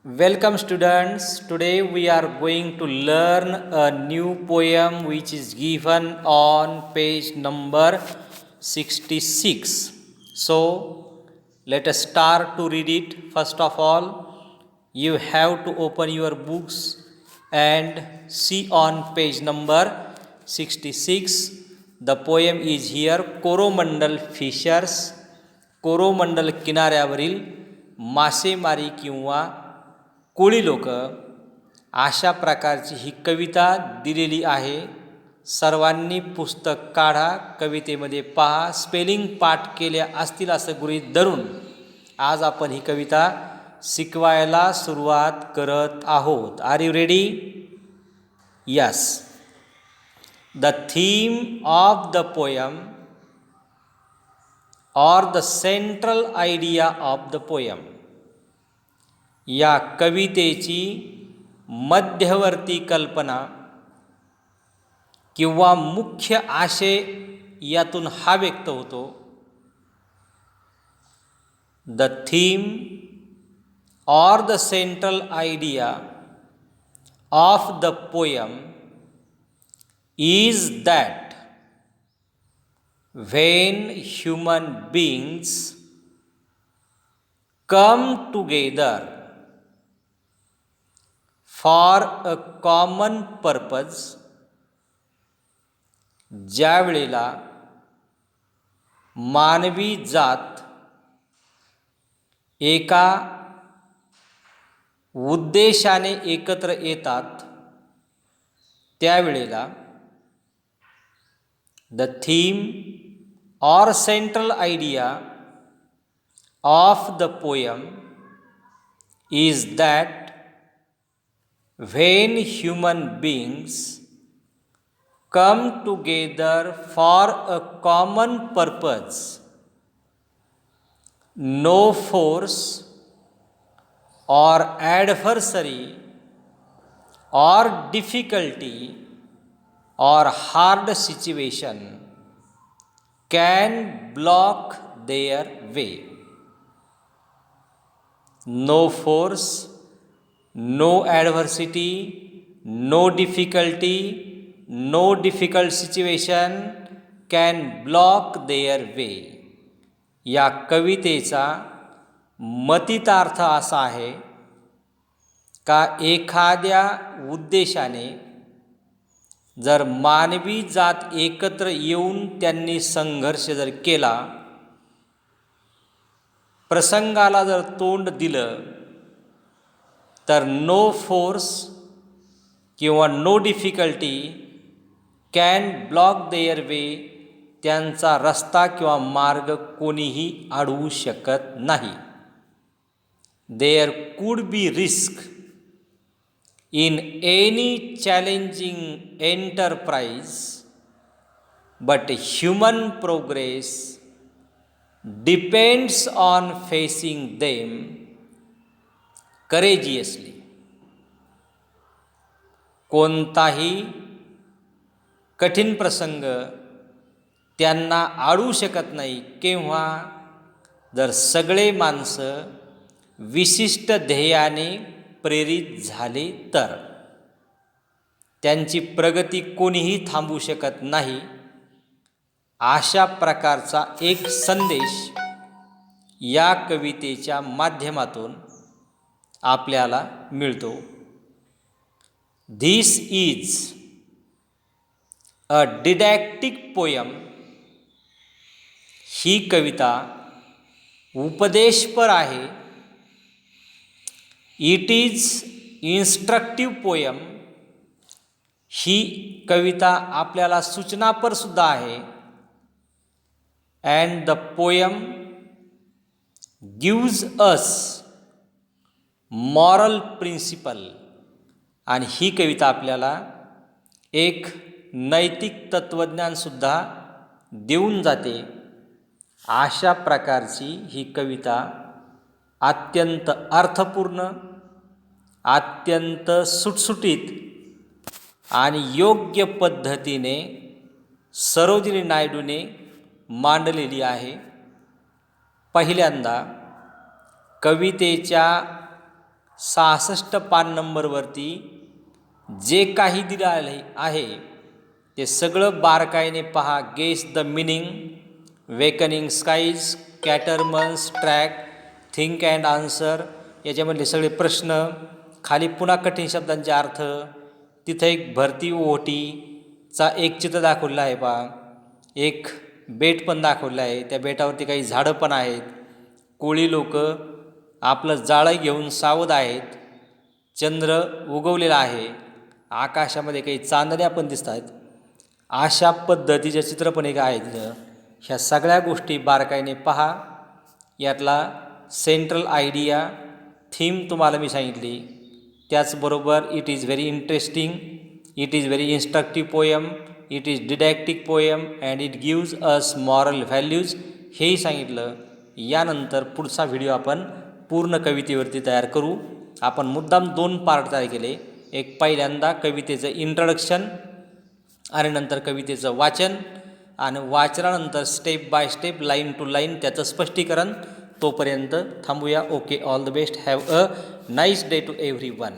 Welcome students. Today we are going to learn a new poem which is given on page number 66. So let us start to read it. First of all, you have to open your books and see on page number 66. The poem is here. Coromandel fishers, Coromandel किनाऱ्यावरील मासेमारी किंवा कोळी लोक, अशा प्रकारची ही कविता दिलेली आहे. सर्वांनी पुस्तक काढा, कवितेमध्ये पहा, स्पेलिंग पाठ केल्या असतील असं गृहीत धरून आज आपण ही कविता शिकवायला सुरुवात करत आहोत. Are you ready? Yes. The theme of the poem or the central idea of the poem. या कवितेची मध्यवर्ती कल्पना किंवा मुख्य आशय यातून हा व्यक्त होतो. The theme or the central idea of the poem is that when human beings come together for a common purpose, ज्या वेळेला मानवी जात एका उद्देशाने एकत्र येतात, त्यावेळेला the theme or central idea of the poem is that when human beings come together for a common purpose, no force or adversary or difficulty or hard situation can block their way. No force, no adversity, no difficulty, no difficult situation can block their way. या कवितेचा मतितार्थ असा आहे का एखाद्या उद्देशाने जर मानवी जात एकत्र येऊन त्यांनी संघर्ष जर केला, प्रसंगाला जर तोंड दिलं, तर नो फोर्स किंवा no difficulty can block their way, त्यांचा रस्ता किंवा मार्ग कोणीही अडवू शकत नाही. There could be risk in any challenging enterprise, but human progress depends on facing them courageously. कोणताही कठीण प्रसंग त्यांना अडवू शकत नाही, केव्हा जर सगळे माणसं विशिष्ट ध्येयाने प्रेरित झाले तर. त्यांची प्रगती कोणीही थांबवू शकत नाही. अशा प्रकारचा एक संदेश या कवितेच्या माध्यमातून आपल्याला मिळतो. This is a didactic poem. ही कविता उपदेशपर आहे. It is instructive poem. ही कविता आपल्याला सूचनापर सुद्धा आहे. And the poem gives us moral principle. आणि ही कविता आपल्याला एक नैतिक तत्त्वज्ञानसुद्धा देऊन जाते. अशा प्रकारची ही कविता अत्यंत अर्थपूर्ण, अत्यंत सुटसुटीत आणि योग्य पद्धतीने सरोजिनी नायडूने मांडलेली आहे. पहिल्यांदा कवितेच्या 66 पान नंबरवरती जे काही दिलं आहे ते सगळं बारकाईने पहा. Guess the meaning, wakening skies, catamaran's track, think and answer. याच्यामधले सगळे प्रश्न, खाली पुन्हा कठीण शब्दांचे अर्थ, तिथं एक भरती ओहोटीचा एक चित्र दाखवलेलं आहे पहा. एक बेट पण दाखवलं आहे, त्या बेटावरती काही झाडं पण आहेत. कोळी लोक आपलं जाळं घेऊन सावध आहेत. चंद्र उगवलेला आहे, आकाशामध्ये काही चांदण्या पण दिसत आहेत. अशा पद्धतीचे चित्र पण एक आहे तिथं. ह्या सगळ्या गोष्टी बारकाईने पहा. यातला सेंट्रल आयडिया, थीम तुम्हाला मी सांगितली. त्याचबरोबर it is very interesting, it is very instructive poem, it is didactic poem and it gives us moral values, हेही सांगितलं. यानंतर पुढचा व्हिडिओ आपण पूर्ण कवितेवरती तयार करू. आपण मुद्दाम 2 पार्ट तयार केले. एक पहिल्यांदा कवितेचं इंट्रोडक्शन आणि नंतर कवितेचं वाचन, आणि वाचनानंतर step by step, line to line त्याचं स्पष्टीकरण. तोपर्यंत थांबूया. Okay, all the best. Have a nice day to everyone.